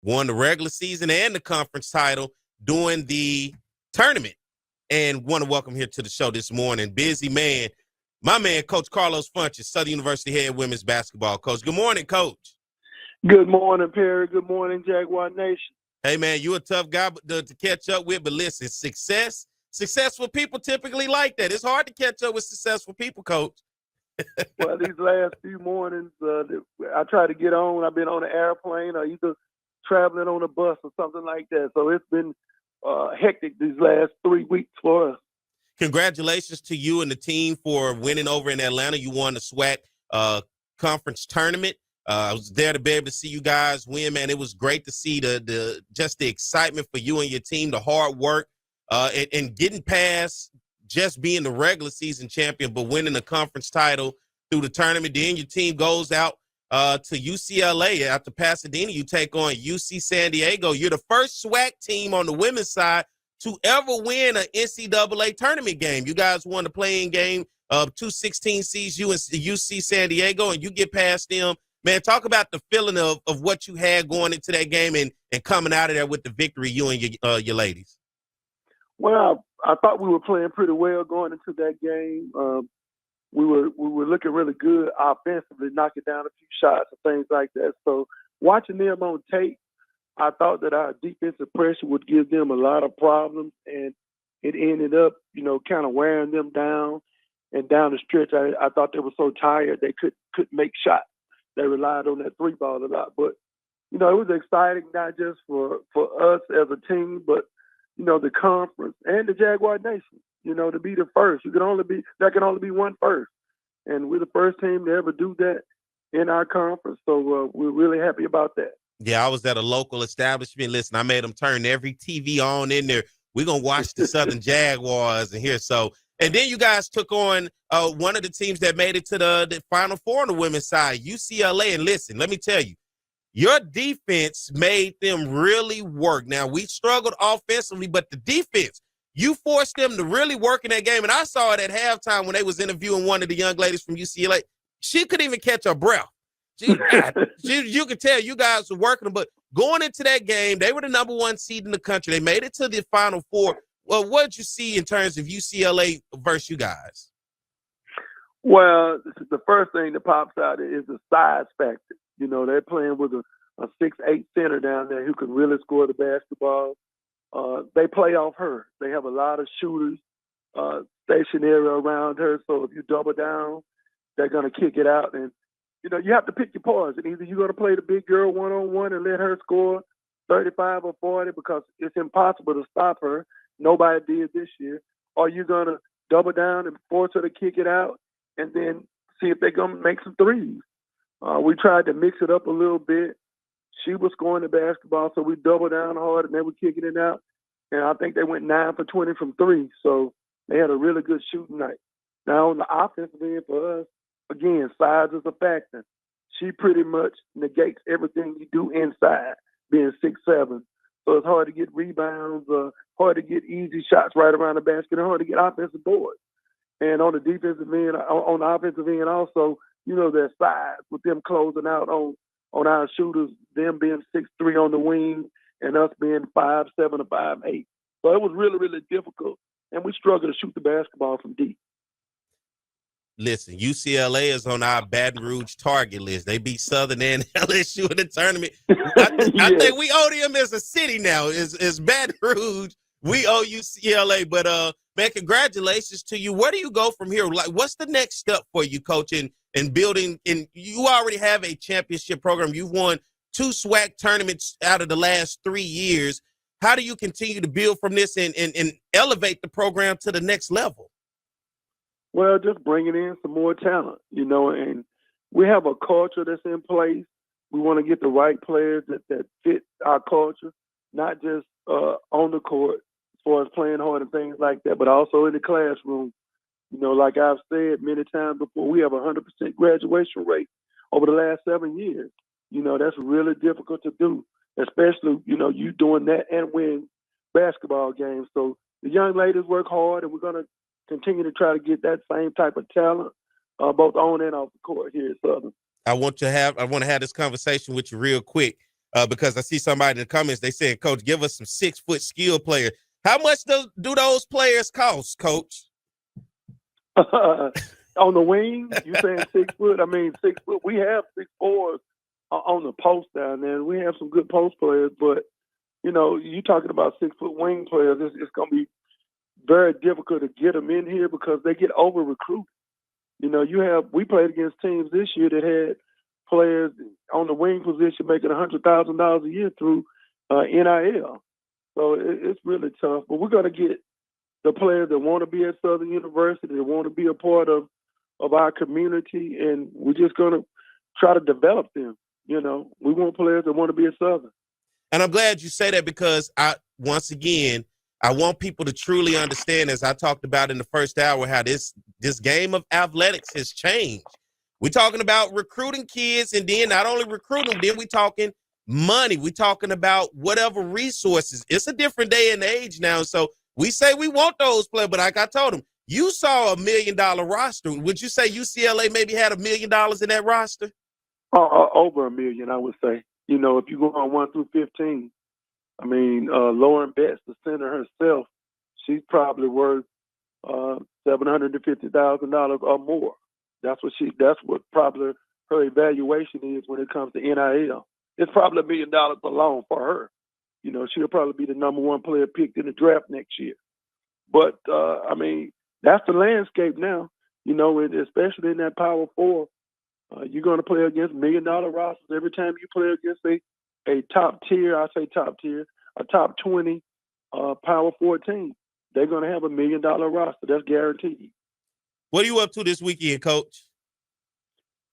won the regular season and the conference title during the tournament. And want to welcome here to the show this morning, busy man, my man, Coach Carlos Funchess, Southern University head women's basketball coach. Good morning, Coach. Good morning, Perry. Good morning, Jaguar Nation. Hey, man, you a tough guy to catch up with, but listen, successful people typically like that. It's hard to catch up with successful people, Coach. Well, these last few mornings, I try to get on. I've been on an airplane or either traveling on a bus or something like that. So it's been hectic these last 3 weeks for us. Congratulations to you and the team for winning over in Atlanta. You won the SWAC conference tournament. I was there to be able to see you guys win, man. It was great to see the excitement for you and your team, the hard work, and getting past just being the regular season champion, but winning the conference title through the tournament. Then your team goes out to UCLA. After Pasadena, you take on UC San Diego. You're the first SWAC team on the women's side to ever win an NCAA tournament game. You guys won the playing game of 216 seeds, UC San Diego, and you get past them. Man, talk about the feeling of what you had going into that game and coming out of there with the victory, you and your ladies. Well, I thought we were playing pretty well going into that game. We were looking really good offensively, knocking down a few shots and things like that. So watching them on tape, I thought that our defensive pressure would give them a lot of problems, and it ended up, kind of wearing them down. And down the stretch, I thought they were so tired they couldn't make shots. They relied on that three ball a lot. But, it was exciting not just for us as a team, but, the conference and the Jaguar Nation, to be the first. There can only be one first. And we're the first team to ever do that in our conference. So we're really happy about that. Yeah, I was at a local establishment. Listen, I made them turn every TV on in there. We're going to watch the Southern Jaguars and here. So, and then you guys took on one of the teams that made it to the Final Four on the women's side, UCLA. And listen, let me tell you, your defense made them really work. Now, we struggled offensively, but the defense, you forced them to really work in that game. And I saw it at halftime when they was interviewing one of the young ladies from UCLA. She couldn't even catch her breath. You could tell you guys were working them. But going into that game, they were the number one seed in the country. They made it to the Final Four. Well, what did you see in terms of UCLA versus you guys? Well, the first thing that pops out is the size factor. They're playing with a 6'8" center down there who can really score the basketball. They play off her. They have a lot of shooters stationary around her. So if you double down, they're going to kick it out. And, you have to pick your poison. Either you're going to play the big girl one-on-one and let her score 35 or 40 because it's impossible to stop her. Nobody did this year. Or you're going to double down and force her to kick it out and then see if they're going to make some threes. We tried to mix it up a little bit. She was scoring the basketball, so we doubled down hard, and they were kicking it out. And I think they went 9 for 20 from three. So they had a really good shooting night. Now, on the offensive end for us, again, size is a factor. She pretty much negates everything you do inside, being 6'7". So it's hard to get rebounds, hard to get easy shots right around the basket, and hard to get offensive boards. And on the defensive end, on the offensive end also, their size with them closing out on our shooters, them being 6'3" on the wing and us being 5'7" or 5'8". So it was really, really difficult, and we struggled to shoot the basketball from deep. Listen, UCLA is on our Baton Rouge target list. They beat Southern and LSU in the tournament. I think we owe them as a city now. Is Baton Rouge. We owe UCLA. But, man, congratulations to you. Where do you go from here? Like, what's the next step for you, Coach, in building? And you already have a championship program. You've won 2 SWAC tournaments out of the last 3 years. How do you continue to build from this and elevate the program to the next level? Well, just bringing in some more talent, and we have a culture that's in place. We want to get the right players that fit our culture, not just on the court as far as playing hard and things like that, but also in the classroom. Like I've said many times before, we have a 100% graduation rate over the last 7 years. That's really difficult to do, especially, you doing that and win basketball games. So the young ladies work hard, and we're going to continue to try to get that same type of talent, both on and off the court here at Southern. I want to have this conversation with you real quick. because I see somebody in the comments, they saying, Coach, give us some 6-foot skill player. How much do those players cost, Coach? On the wing, you saying 6 foot? I mean, 6 foot. We have 6'4" on the post down there. We have some good post players, but you talking about 6 foot wing players. It's going to be very difficult to get them in here because they get over recruited. We played against teams this year that had players on the wing position making $100,000 a year through NIL. So it's really tough. But we're going to get the players that want to be at Southern University, that want to be a part of our community, and we're just going to try to develop them. We want players that want to be at Southern. And I'm glad you say that because I want people to truly understand, as I talked about in the first hour, how this game of athletics has changed. We're talking about recruiting kids, and then not only recruiting, then we're talking money. We're talking about whatever resources. It's a different day and age now. So we say we want those players, but like I told them, you saw $1 million roster. Would you say UCLA maybe had $1 million in that roster? Over $1 million, I would say. If you go on 1 through 15, I mean, Lauren Betts, the center herself, she's probably worth $750,000 or more. That's what probably her evaluation is when it comes to NIL. It's probably $1 million alone for her. She'll probably be the number 1 player picked in the draft next year. But I mean, that's the landscape now. Especially in that Power 4, you're going to play against $1 million rosters every time you play against a top tier. I say top tier, a top 20 Power 4 team. They're going to have $1 million roster. That's guaranteed. What are you up to this weekend, Coach?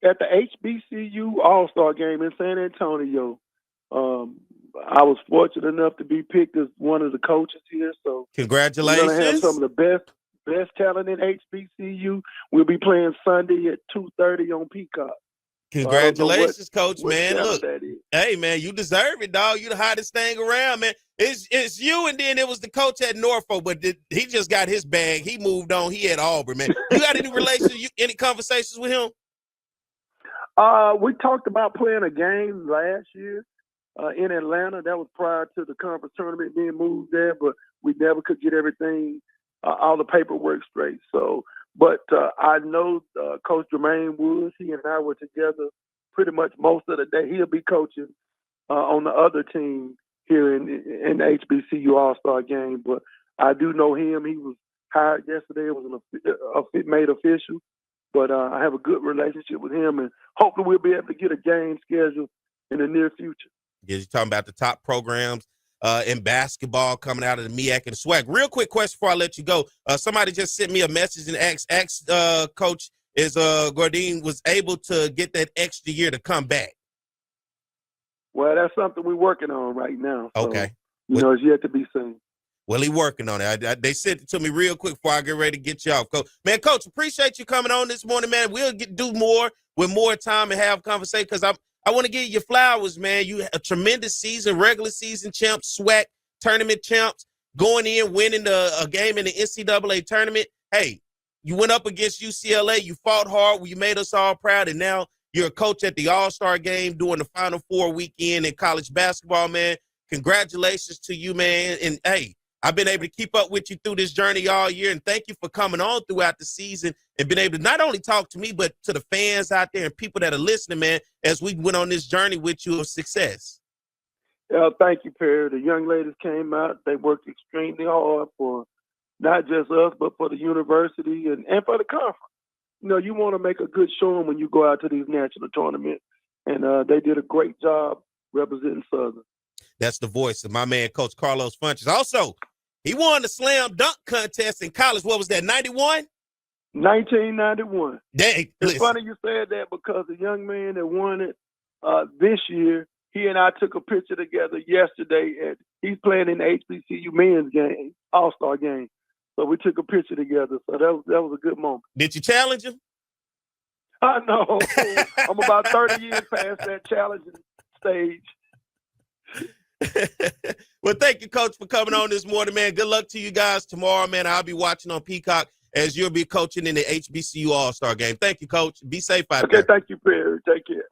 At the HBCU All-Star game in San Antonio, I was fortunate enough to be picked as one of the coaches here. So congratulations. We're going to have some of the best talent in HBCU. We'll be playing Sunday at 2:30 on Peacock. Congratulations, Coach, what man. Look, hey, man, you deserve it, dog. You the hottest thing around, man. It's you, and then it was the coach at Norfolk, but he just got his bag. He moved on. He at Auburn, man. You got any any conversations with him? We talked about playing a game last year in Atlanta. That was prior to the conference tournament being moved there, but we never could get everything, all the paperwork straight. So, but I know Coach Jermaine Woods. He and I were together pretty much most of the day. He'll be coaching on the other team here in the HBCU All-Star game. But I do know him. He was hired yesterday. It was made official. But I have a good relationship with him, and hopefully we'll be able to get a game scheduled in the near future. Yeah, you're talking about the top programs in basketball coming out of the MEAC and the SWAC. Real quick question before I let you go. Somebody just sent me a message and asked Coach, is Gordine was able to get that extra year to come back? Well, that's something we're working on right now. So, okay. It's yet to be seen. Well, he working on it. They sent it to me real quick before I get ready to get you off. Coach, appreciate you coming on this morning, man. We'll do more with more time and have conversation because I want to give you your flowers, man. You had a tremendous season, regular season champs, SWAC tournament champs, going in, winning a game in the NCAA tournament. Hey, you went up against UCLA. You fought hard. You made us all proud, and now you're a coach at the All-Star game doing the Final Four weekend in college basketball, man. Congratulations to you, man. And, hey, I've been able to keep up with you through this journey all year, and thank you for coming on throughout the season and been able to not only talk to me, but to the fans out there and people that are listening, man, as we went on this journey with you of success. Thank you, Perry. The young ladies came out. They worked extremely hard for not just us, but for the university and for the conference. You want to make a good showing when you go out to these national tournaments, and they did a great job representing Southern. That's the voice of my man, Coach Carlos Funchess. Also, he won the slam dunk contest in college. What was that, 91? 1991. Dang, it's funny you said that because the young man that won it this year, he and I took a picture together yesterday, and he's playing in the HBCU men's game, All-Star game. So we took a picture together. So that was a good moment. Did you challenge him? I know. I'm about 30 years past that challenging stage. Well, thank you, Coach, for coming on this morning, man. Good luck to you guys tomorrow, man. I'll be watching on Peacock as you'll be coaching in the HBCU All-Star game. Thank you, Coach. Be safe out there. Okay, thank you, Perry. Take care.